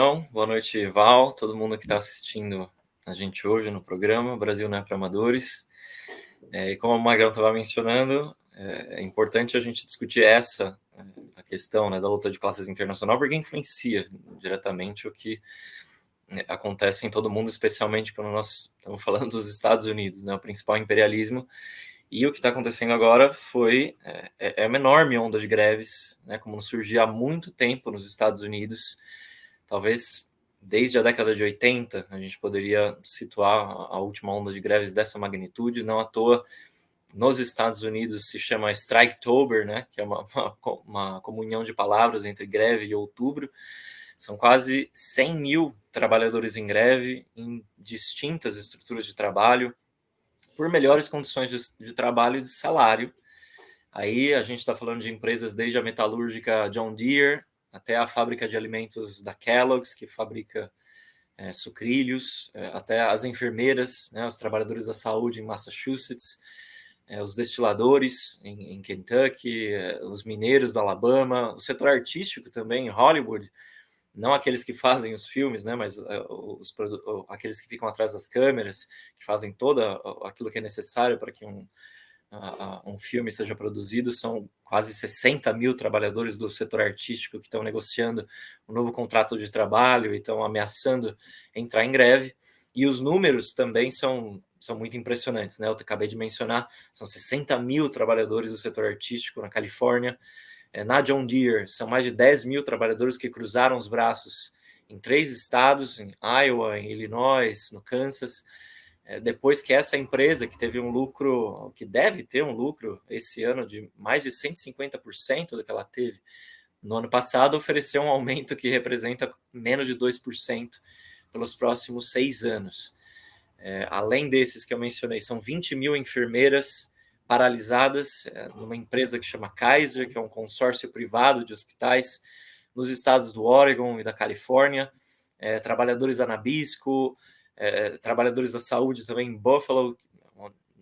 Magrão, boa noite, Val, todo mundo que está assistindo a gente hoje no programa Brasil não é para amadores. E como o Magrão estava mencionando, é importante a gente discutir a questão, né, da luta de classes internacional, porque influencia diretamente o que acontece em todo mundo, especialmente quando nós estamos falando dos Estados Unidos, né, o principal imperialismo. E o que está acontecendo agora é uma enorme onda de greves, né, como não surgia há muito tempo nos Estados Unidos. Talvez desde a década de 80 a gente poderia situar a última onda de greves dessa magnitude. Não à toa, nos Estados Unidos se chama Striketober, né, que é uma comunhão de palavras entre greve e outubro. São quase 100 mil trabalhadores em greve em distintas estruturas de trabalho, por melhores condições de trabalho e de salário. Aí a gente está falando de empresas desde a metalúrgica John Deere até a fábrica de alimentos da Kellogg's, que fabrica sucrilhos, até as enfermeiras, né, os trabalhadores da saúde em Massachusetts, os destiladores em Kentucky, os mineiros do Alabama, o setor artístico também em Hollywood, não aqueles que fazem os filmes, né, mas aqueles que ficam atrás das câmeras, que fazem todo aquilo que é necessário para que um filme seja produzido. São quase 60 mil trabalhadores do setor artístico que estão negociando um novo contrato de trabalho e estão ameaçando entrar em greve. E os números também são muito impressionantes, né? Eu acabei de mencionar, são 60 mil trabalhadores do setor artístico na Califórnia. Na John Deere, são mais de 10 mil trabalhadores que cruzaram os braços em 3 estados, em Iowa, em Illinois, no Kansas, depois que essa empresa, que teve um lucro, que deve ter um lucro esse ano de mais de 150% do que ela teve no ano passado, ofereceu um aumento que representa menos de 2% pelos próximos 6 anos. Além desses que eu mencionei, são 20 mil enfermeiras paralisadas numa empresa que chama Kaiser, que é um consórcio privado de hospitais nos estados do Oregon e da Califórnia, trabalhadores da Nabisco, trabalhadores da saúde também em Buffalo,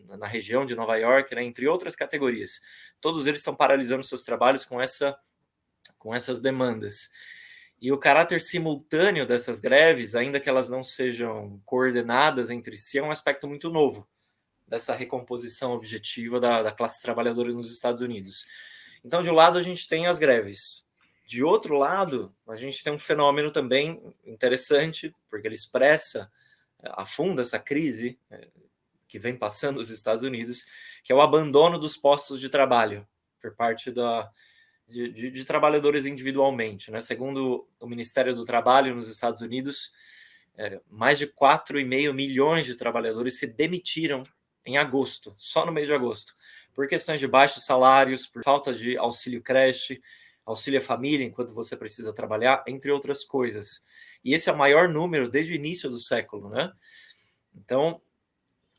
na região de Nova York, né, entre outras categorias. Todos eles estão paralisando seus trabalhos com essas demandas. E o caráter simultâneo dessas greves, ainda que elas não sejam coordenadas entre si, é um aspecto muito novo dessa recomposição objetiva da classe trabalhadora nos Estados Unidos. Então, de um lado, a gente tem as greves. De outro lado, a gente tem um fenômeno também interessante, porque ele expressa a fundo essa crise que vem passando os Estados Unidos, que é o abandono dos postos de trabalho por parte de trabalhadores individualmente, né? Segundo o Ministério do Trabalho nos Estados Unidos, mais de 4,5 milhões de trabalhadores se demitiram em agosto, só no mês de agosto, por questões de baixos salários, por falta de auxílio creche, auxílio à família enquanto você precisa trabalhar, entre outras coisas. E esse é o maior número desde o início do século, né? Então,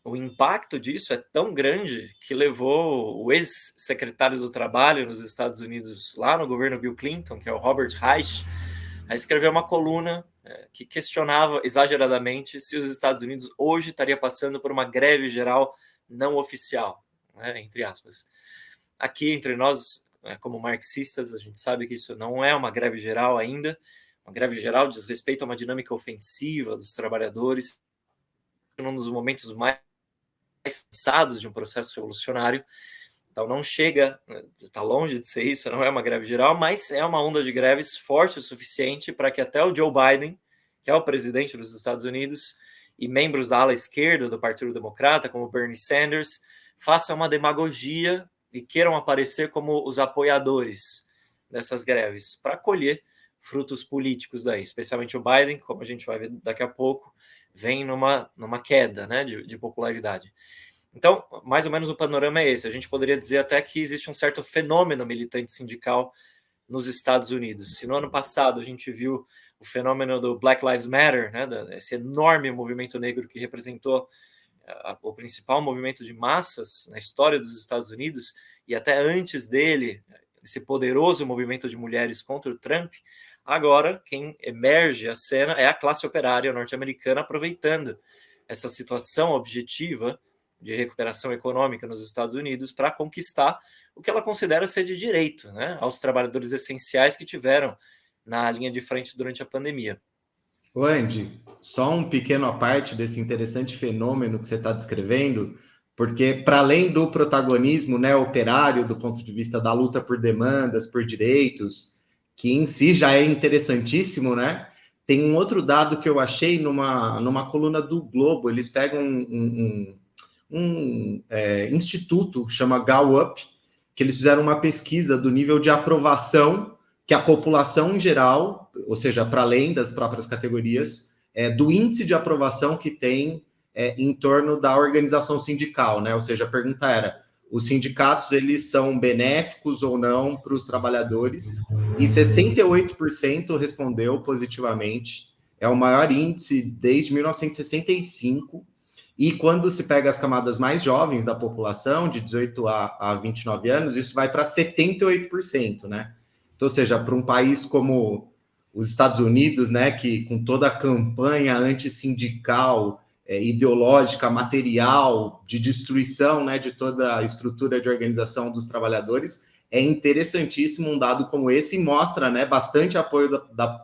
o impacto disso é tão grande que levou o ex-secretário do Trabalho nos Estados Unidos, lá no governo Bill Clinton, que é o Robert Reich, a escrever uma coluna que questionava exageradamente se os Estados Unidos hoje estaria passando por uma greve geral não oficial, né, entre aspas. Aqui, entre nós, como marxistas, a gente sabe que isso não é uma greve geral ainda. Uma greve geral diz respeito a uma dinâmica ofensiva dos trabalhadores, num dos momentos mais cansados de um processo revolucionário. Então não chega, está longe de ser isso, não é uma greve geral, mas é uma onda de greves forte o suficiente para que até o Joe Biden, que é o presidente dos Estados Unidos, e membros da ala esquerda do Partido Democrata, como Bernie Sanders, façam uma demagogia e queiram aparecer como os apoiadores dessas greves, para colher frutos políticos daí, especialmente o Biden, como a gente vai ver daqui a pouco, vem numa queda, né, de popularidade. Então, mais ou menos o panorama é esse. A gente poderia dizer até que existe um certo fenômeno militante sindical nos Estados Unidos. Se no ano passado a gente viu o fenômeno do Black Lives Matter, né, esse enorme movimento negro que representou o principal movimento de massas na história dos Estados Unidos, e até antes dele, esse poderoso movimento de mulheres contra o Trump, agora quem emerge à cena é a classe operária norte-americana, aproveitando essa situação objetiva de recuperação econômica nos Estados Unidos para conquistar o que ela considera ser de direito, né, aos trabalhadores essenciais que tiveram na linha de frente durante a pandemia. Ô, Andy, só um pequeno à parte desse interessante fenômeno que você está descrevendo, porque para além do protagonismo, né, operário do ponto de vista da luta por demandas, por direitos, que em si já é interessantíssimo, né? Tem um outro dado que eu achei numa coluna do Globo. Eles pegam um instituto, chama Gallup, que eles fizeram uma pesquisa do nível de aprovação que a população em geral, ou seja, para além das próprias categorias, do índice de aprovação que tem em torno da organização sindical, né? Ou seja, a pergunta era: os sindicatos eles são benéficos ou não para os trabalhadores? E 68% respondeu positivamente. É o maior índice desde 1965. E quando se pega as camadas mais jovens da população, de 18 a 29 anos, isso vai para 78%, né? Então, ou seja, para um país como os Estados Unidos, né, que com toda a campanha antissindical, ideológica, material, de destruição, né, de toda a estrutura de organização dos trabalhadores, é interessantíssimo um dado como esse e mostra, né, bastante apoio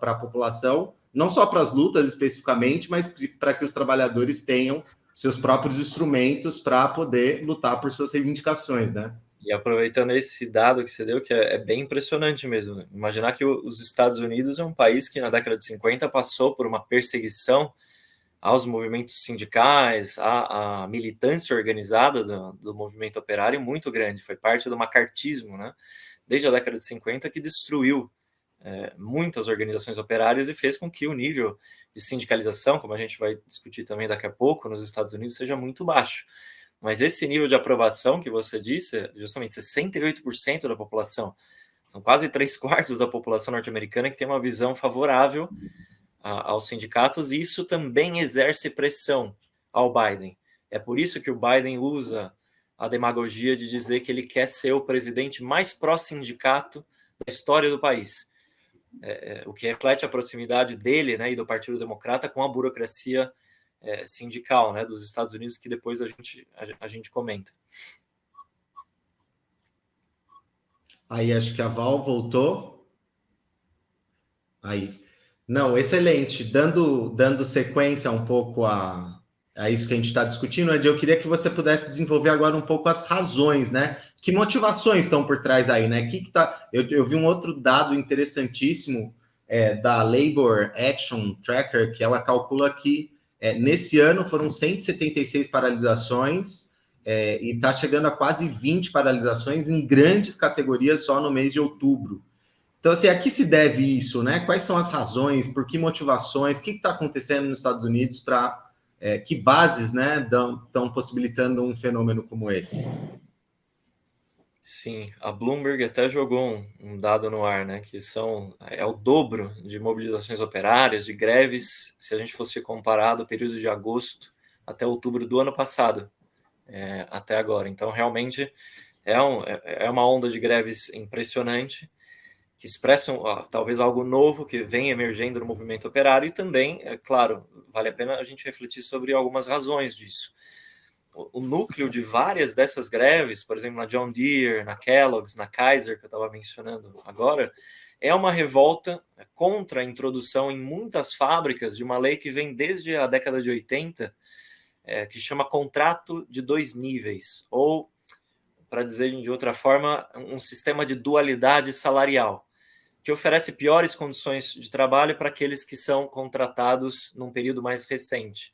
para a população, não só para as lutas especificamente, mas para que os trabalhadores tenham seus próprios instrumentos para poder lutar por suas reivindicações, né? E aproveitando esse dado que você deu, que é bem impressionante mesmo. Imaginar que os Estados Unidos é um país que na década de 50 passou por uma perseguição aos movimentos sindicais, à militância organizada do movimento operário muito grande. Foi parte do macartismo, né? Desde a década de 50, que destruiu muitas organizações operárias e fez com que o nível de sindicalização, como a gente vai discutir também daqui a pouco, nos Estados Unidos, seja muito baixo. Mas esse nível de aprovação que você disse, justamente 68% da população, são quase 3/4 da população norte-americana que tem uma visão favorável aos sindicatos, e isso também exerce pressão ao Biden. É por isso que o Biden usa a demagogia de dizer que ele quer ser o presidente mais pró-sindicato da história do país. O que reflete a proximidade dele, né, e do Partido Democrata com a burocracia sindical, né, dos Estados Unidos, que depois a gente comenta. Aí acho que a Val voltou. Aí. Não, excelente. Dando sequência um pouco a isso que a gente está discutindo, Ed, eu queria que você pudesse desenvolver agora um pouco as razões, né? Que motivações estão por trás aí, né? Que tá, eu vi um outro dado interessantíssimo da Labor Action Tracker, que ela calcula que nesse ano foram 176 paralisações e está chegando a quase 20 paralisações em grandes categorias só no mês de outubro. Então, assim, a que se deve isso, né? Quais são as razões, por que motivações, o que está acontecendo nos Estados Unidos para que bases, né, estão possibilitando um fenômeno como esse? Sim, a Bloomberg até jogou um dado no ar, né, que é o dobro de mobilizações operárias, de greves, se a gente fosse comparar do período de agosto até outubro do ano passado, até agora. Então, realmente, é uma onda de greves impressionante, que expressam talvez algo novo que vem emergendo no movimento operário, e também, é claro, vale a pena a gente refletir sobre algumas razões disso. O núcleo de várias dessas greves, por exemplo, na John Deere, na Kellogg's, na Kaiser, que eu estava mencionando agora, é uma revolta contra a introdução em muitas fábricas de uma lei que vem desde a década de 80, que chama contrato de 2 níveis, ou, para dizer de outra forma, um sistema de dualidade salarial, que oferece piores condições de trabalho para aqueles que são contratados num período mais recente.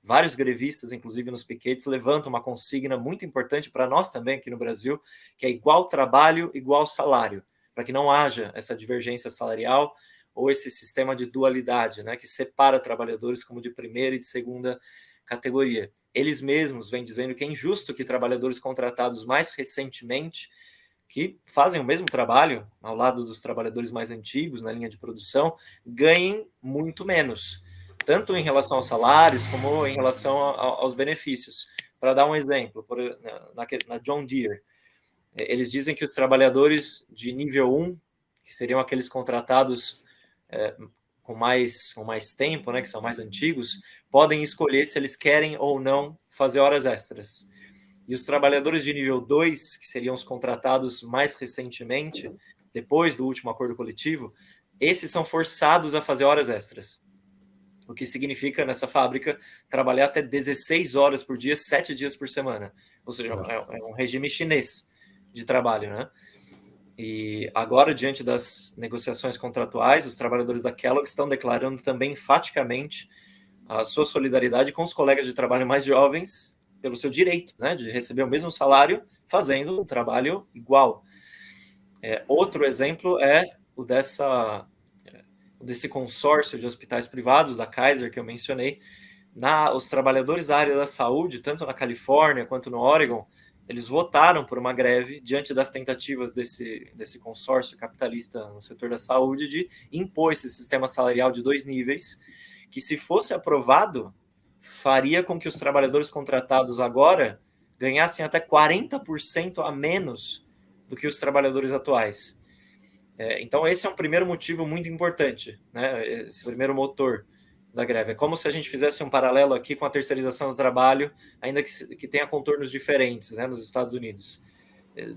Vários grevistas, inclusive nos piquetes, levantam uma consigna muito importante para nós também aqui no Brasil, que é igual trabalho, igual salário, para que não haja essa divergência salarial ou esse sistema de dualidade, né, que separa trabalhadores como de primeira e de segunda categoria. Eles mesmos vêm dizendo que é injusto que trabalhadores contratados mais recentemente, que fazem o mesmo trabalho ao lado dos trabalhadores mais antigos na linha de produção, ganhem muito menos, tanto em relação aos salários como em relação aos benefícios. Para dar um exemplo, na John Deere, eles dizem que os trabalhadores de nível 1, que seriam aqueles contratados com mais tempo, né, que são mais antigos, podem escolher se eles querem ou não fazer horas extras. E os trabalhadores de nível 2, que seriam os contratados mais recentemente, depois do último acordo coletivo, esses são forçados a fazer horas extras. o que significa, nessa fábrica, trabalhar até 16 horas por dia, 7 dias por semana. Ou seja, é um regime chinês de trabalho, né? E agora, diante das negociações contratuais, os trabalhadores da Kellogg estão declarando também enfaticamente a sua solidariedade com os colegas de trabalho mais jovens pelo seu direito, né, de receber o mesmo salário fazendo um trabalho igual. Outro exemplo é o desse consórcio de hospitais privados da Kaiser que eu mencionei. Os trabalhadores da área da saúde, tanto na Califórnia quanto no Oregon, eles votaram por uma greve diante das tentativas desse consórcio capitalista no setor da saúde de impor esse sistema salarial de 2 níveis, que, se fosse aprovado, faria com que os trabalhadores contratados agora ganhassem até 40% a menos do que os trabalhadores atuais. Então, esse é um primeiro motivo muito importante, né? Esse primeiro motor da greve. É como se a gente fizesse um paralelo aqui com a terceirização do trabalho, ainda que tenha contornos diferentes, né, nos Estados Unidos.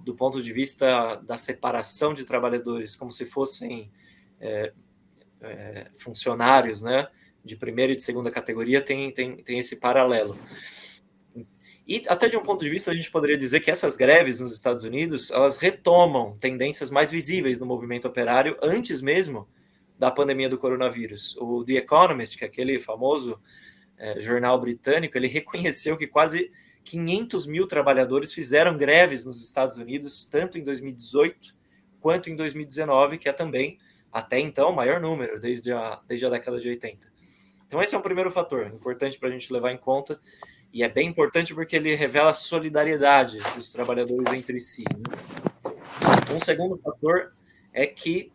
Do ponto de vista da separação de trabalhadores, como se fossem funcionários, né, de primeira e de segunda categoria, tem esse paralelo. E até de um ponto de vista, a gente poderia dizer que essas greves nos Estados Unidos, elas retomam tendências mais visíveis no movimento operário antes mesmo da pandemia do coronavírus. O The Economist, que é aquele famoso jornal britânico, ele reconheceu que quase 500 mil trabalhadores fizeram greves nos Estados Unidos, tanto em 2018 quanto em 2019, que é também, até então, o maior número, desde a década de 80. Então esse é um primeiro fator, importante para a gente levar em conta, e é bem importante porque ele revela a solidariedade dos trabalhadores entre si. Um segundo fator é que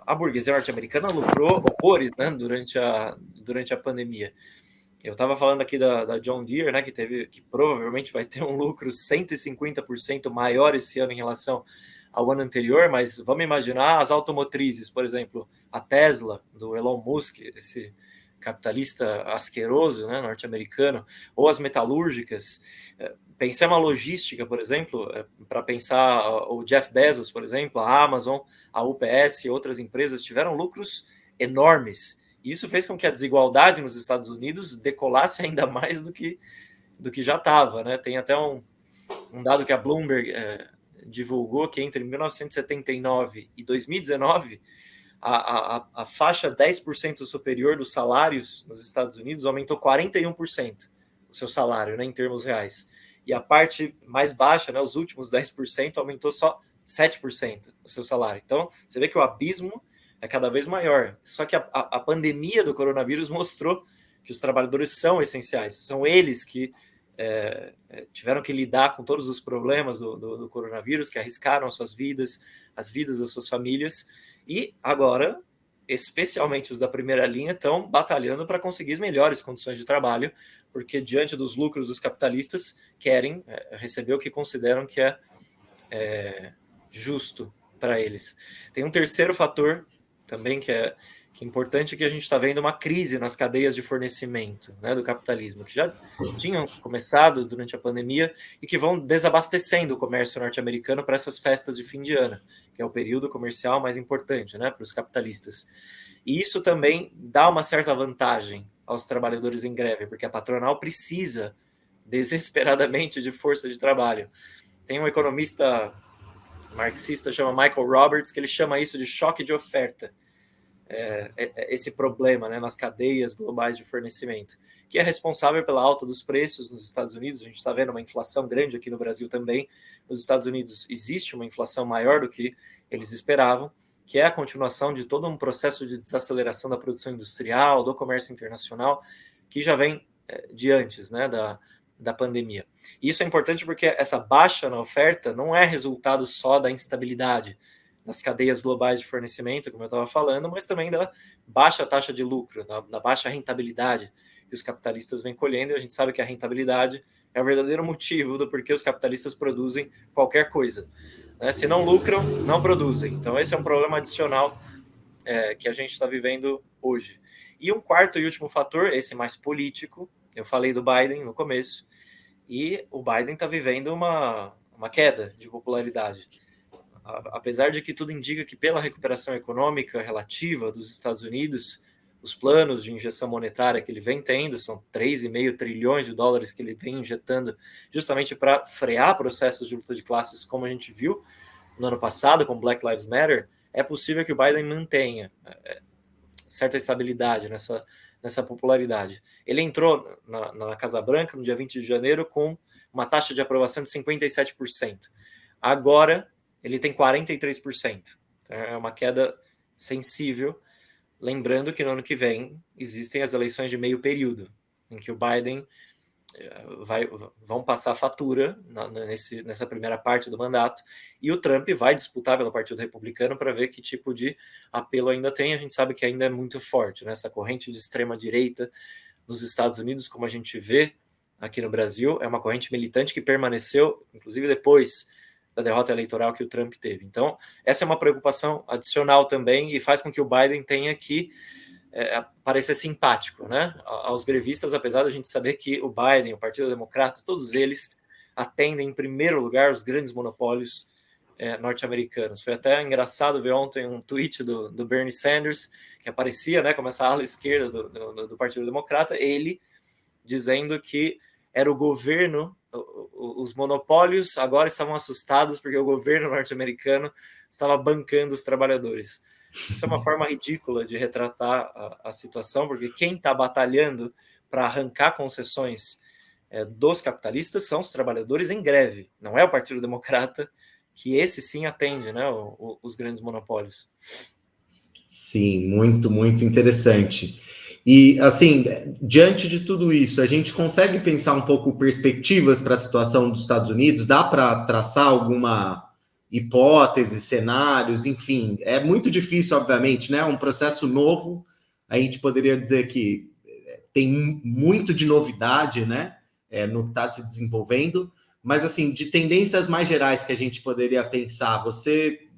a burguesia norte-americana lucrou horrores, né, durante a pandemia. Eu estava falando aqui da John Deere, né, que provavelmente vai ter um lucro 150% maior esse ano em relação ao ano anterior, mas vamos imaginar as automotrizes, por exemplo, a Tesla, do Elon Musk, esse capitalista asqueroso, né, norte-americano, ou as metalúrgicas. Pensemos a logística, por exemplo, para pensar o Jeff Bezos, por exemplo, a Amazon, a UPS e outras empresas tiveram lucros enormes. E isso fez com que a desigualdade nos Estados Unidos decolasse ainda mais do que já estava, né? Tem até um dado que a Bloomberg divulgou, que entre 1979 e 2019, a faixa 10% superior dos salários nos Estados Unidos aumentou 41% o seu salário, né, em termos reais. E a parte mais baixa, né, os últimos 10%, aumentou só 7% o seu salário. Então, você vê que o abismo é cada vez maior. Só que a pandemia do coronavírus mostrou que os trabalhadores são essenciais. São eles que tiveram que lidar com todos os problemas do coronavírus, que arriscaram as suas vidas, as vidas das suas famílias. E agora, especialmente os da primeira linha, estão batalhando para conseguir as melhores condições de trabalho, porque diante dos lucros dos capitalistas, querem receber o que consideram que é justo para eles. Tem um terceiro fator também que é importante, que a gente está vendo uma crise nas cadeias de fornecimento, né, do capitalismo, que já tinham começado durante a pandemia e que vão desabastecendo o comércio norte-americano para essas festas de fim de ano, que é o período comercial mais importante, né, para os capitalistas. E isso também dá uma certa vantagem aos trabalhadores em greve, porque a patronal precisa desesperadamente de força de trabalho. Tem um economista marxista, chama Michael Roberts, que ele chama isso de choque de oferta. Esse problema, né, nas cadeias globais de fornecimento, que é responsável pela alta dos preços nos Estados Unidos. A gente está vendo uma inflação grande aqui no Brasil também. Nos Estados Unidos existe uma inflação maior do que eles esperavam, que é a continuação de todo um processo de desaceleração da produção industrial, do comércio internacional, que já vem de antes, né, da pandemia. E isso é importante porque essa baixa na oferta não é resultado só da instabilidade nas cadeias globais de fornecimento, como eu estava falando, mas também da baixa taxa de lucro, da baixa rentabilidade que os capitalistas vêm colhendo, e a gente sabe que a rentabilidade é o verdadeiro motivo do porquê os capitalistas produzem qualquer coisa. Né? Se não lucram, não produzem. Então esse é um problema adicional que a gente está vivendo hoje. E um quarto e último fator, esse mais político, eu falei do Biden no começo, e o Biden está vivendo uma queda de popularidade. Apesar de que tudo indica que pela recuperação econômica relativa dos Estados Unidos, os planos de injeção monetária que ele vem tendo, são 3,5 trilhões de dólares que ele vem injetando justamente para frear processos de luta de classes, como a gente viu no ano passado com Black Lives Matter. É possível que o Biden mantenha certa estabilidade nessa popularidade. Ele entrou na Casa Branca no dia 20 de janeiro com uma taxa de aprovação de 57%. Agora, ele tem 43%. É uma queda sensível. Lembrando que no ano que vem existem as eleições de meio período, em que o Biden vão passar a fatura nessa primeira parte do mandato, e o Trump vai disputar pelo Partido Republicano para ver que tipo de apelo ainda tem. A gente sabe que ainda é muito forte, né? Essa corrente de extrema-direita nos Estados Unidos, como a gente vê aqui no Brasil, é uma corrente militante que permaneceu, inclusive depois da derrota eleitoral que o Trump teve. Então, essa é uma preocupação adicional também, e faz com que o Biden tenha que parecer simpático, né, aos grevistas, apesar da gente saber que o Biden, o Partido Democrata, todos eles atendem em primeiro lugar os grandes monopólios norte-americanos. Foi até engraçado ver ontem um tweet do Bernie Sanders, que aparecia, né, como essa ala esquerda do Partido Democrata, ele dizendo que era o governo, os monopólios agora estavam assustados porque o governo norte-americano estava bancando os trabalhadores. Isso é uma forma ridícula de retratar a situação, porque quem está batalhando para arrancar concessões dos capitalistas são os trabalhadores em greve, não é o Partido Democrata, que esse sim atende, né, os grandes monopólios. Sim, muito, muito interessante. E, assim, diante de tudo isso, a gente consegue pensar um pouco perspectivas para a situação dos Estados Unidos? Dá para traçar alguma hipótese, cenários, enfim? É muito difícil, obviamente, né? Um processo novo, a gente poderia dizer que tem muito de novidade, né? No que está se desenvolvendo, mas, assim, de tendências mais gerais que a gente poderia pensar, você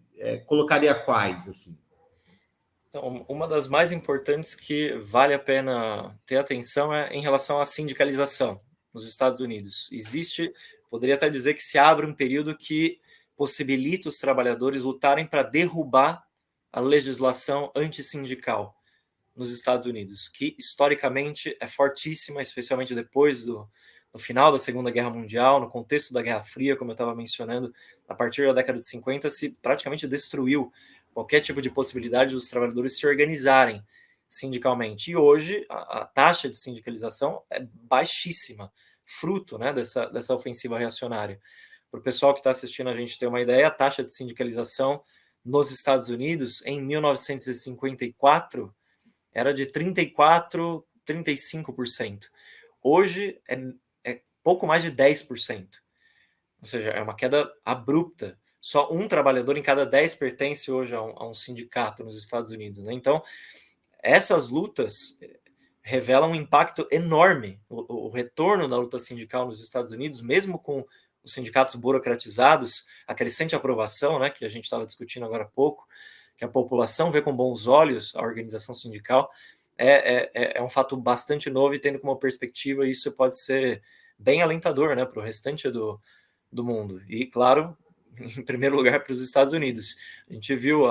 colocaria quais, assim? Então, uma das mais importantes que vale a pena ter atenção é em relação à sindicalização nos Estados Unidos. Poderia até dizer que se abre um período que possibilita os trabalhadores lutarem para derrubar a legislação antissindical nos Estados Unidos, que historicamente é fortíssima, especialmente depois do final da Segunda Guerra Mundial, no contexto da Guerra Fria, como eu estava mencionando, a partir da década de 50 se praticamente destruiu qualquer tipo de possibilidade dos trabalhadores se organizarem sindicalmente. E hoje a taxa de sindicalização é baixíssima, fruto, né, dessa ofensiva reacionária. Para o pessoal que está assistindo a gente ter uma ideia, a taxa de sindicalização nos Estados Unidos, em 1954, era de 34%, 35%. Hoje é pouco mais de 10%. Ou seja, é uma queda abrupta. Só um trabalhador em cada 10 pertence hoje a um sindicato nos Estados Unidos, né? Então, essas lutas revelam um impacto enorme. O retorno da luta sindical nos Estados Unidos, mesmo com os sindicatos burocratizados, a crescente aprovação, né, que a gente estava discutindo agora há pouco, que a população vê com bons olhos a organização sindical, é um fato bastante novo, e tendo como perspectiva isso pode ser bem alentador, né, para o restante do mundo. E, claro, em primeiro lugar, para os Estados Unidos. A gente viu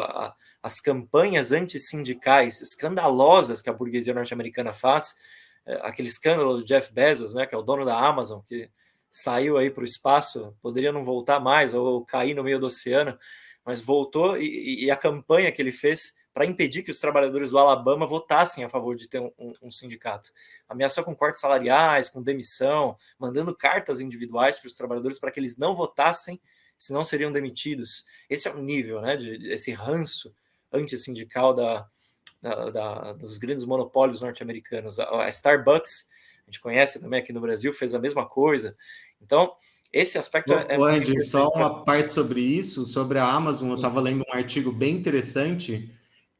as campanhas antissindicais escandalosas que a burguesia norte-americana faz, aquele escândalo do Jeff Bezos, né, que é o dono da Amazon, que saiu aí para o espaço, poderia não voltar mais, ou cair no meio do oceano, mas voltou, e a campanha que ele fez para impedir que os trabalhadores do Alabama votassem a favor de ter um sindicato. Ameaçou com cortes salariais, com demissão, mandando cartas individuais para os trabalhadores para que eles não votassem, senão seriam demitidos. Esse é o nível, né, esse ranço antissindical dos grandes monopólios norte-americanos. A Starbucks, a gente conhece também aqui no Brasil, fez a mesma coisa. Então, esse aspecto é muito Andy, só importante. uma parte sobre isso, sobre a Amazon, eu estava lendo um artigo bem interessante.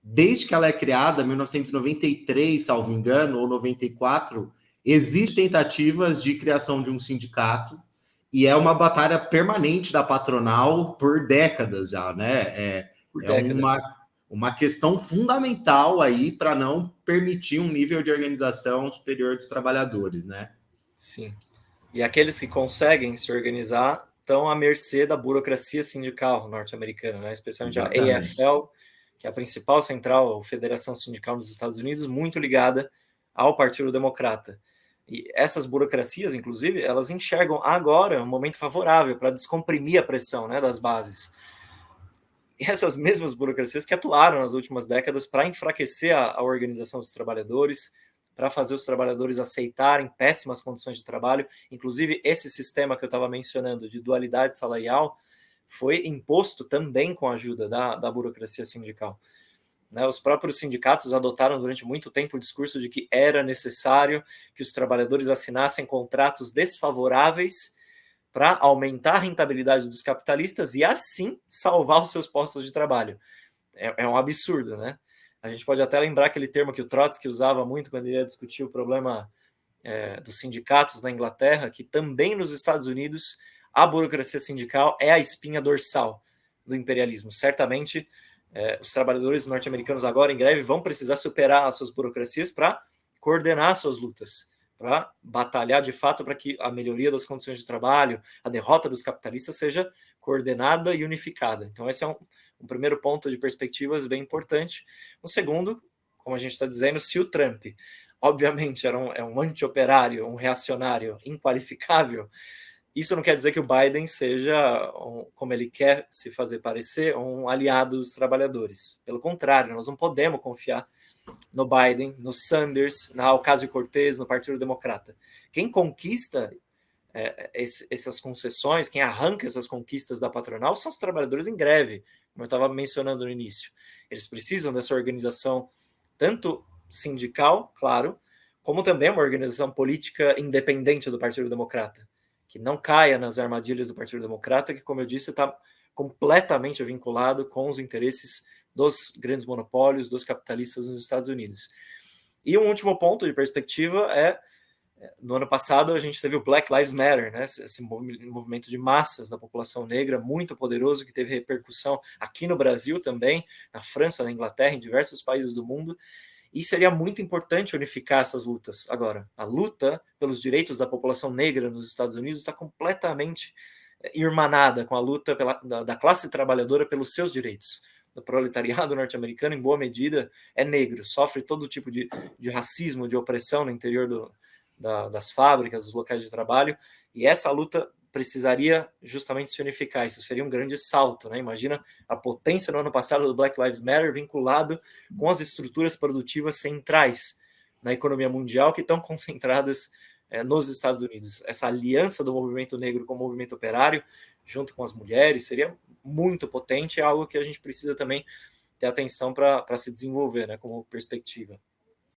Desde que ela é criada, 1993, salvo engano, ou 94, existem tentativas de criação de um sindicato, e é uma batalha permanente da patronal por décadas já, né? Por décadas. Uma questão fundamental aí para não permitir um nível de organização superior dos trabalhadores, né? Sim. E aqueles que conseguem se organizar estão à mercê da burocracia sindical norte-americana, né? Especialmente Exatamente. a AFL, que é a principal central, federação sindical nos Estados Unidos, muito ligada ao Partido Democrata. E essas burocracias, inclusive, elas enxergam agora um momento favorável para descomprimir a pressão, né, das bases. E essas mesmas burocracias que atuaram nas últimas décadas para enfraquecer a organização dos trabalhadores, para fazer os trabalhadores aceitarem péssimas condições de trabalho. Inclusive, esse sistema que eu estava mencionando de dualidade salarial foi imposto também com a ajuda da burocracia sindical. Né, os próprios sindicatos adotaram durante muito tempo o discurso de que era necessário que os trabalhadores assinassem contratos desfavoráveis para aumentar a rentabilidade dos capitalistas e, assim, salvar os seus postos de trabalho. É um absurdo, né? A gente pode até lembrar aquele termo que o Trotsky usava muito quando ele ia discutir o problema dos sindicatos na Inglaterra, que também nos Estados Unidos a burocracia sindical é a espinha dorsal do imperialismo. Certamente, os trabalhadores norte-americanos agora em greve vão precisar superar as suas burocracias para coordenar suas lutas, para batalhar de fato para que a melhoria das condições de trabalho, a derrota dos capitalistas seja coordenada e unificada. Então esse é um primeiro ponto de perspectivas bem importante. O segundo, como a gente está dizendo, se o Trump, obviamente, é um anti-operário, um reacionário inqualificável, isso não quer dizer que o Biden seja, como ele quer se fazer parecer, um aliado dos trabalhadores. Pelo contrário, nós não podemos confiar no Biden, no Sanders, na Ocasio-Cortez, no Partido Democrata. Quem conquista essas concessões, quem arranca essas conquistas da patronal são os trabalhadores em greve, como eu estava mencionando no início. Eles precisam dessa organização, tanto sindical, claro, como também uma organização política independente do Partido Democrata, que não caia nas armadilhas do Partido Democrata, que, como eu disse, está completamente vinculado com os interesses dos grandes monopólios, dos capitalistas nos Estados Unidos. E um último ponto de perspectiva no ano passado a gente teve o Black Lives Matter, né? Esse movimento de massas da população negra muito poderoso, que teve repercussão aqui no Brasil também, na França, na Inglaterra, em diversos países do mundo. E seria muito importante unificar essas lutas. Agora, a luta pelos direitos da população negra nos Estados Unidos está completamente irmanada com a luta da classe trabalhadora pelos seus direitos. O proletariado norte-americano, em boa medida, é negro, sofre todo tipo de racismo, de opressão no interior das fábricas, dos locais de trabalho, e essa luta precisaria justamente se unificar. Isso seria um grande salto, né? Imagina a potência no ano passado do Black Lives Matter vinculado com as estruturas produtivas centrais na economia mundial que estão concentradas nos Estados Unidos. Essa aliança do movimento negro com o movimento operário, junto com as mulheres, seria muito potente, é algo que a gente precisa também ter atenção para se desenvolver, né, como perspectiva.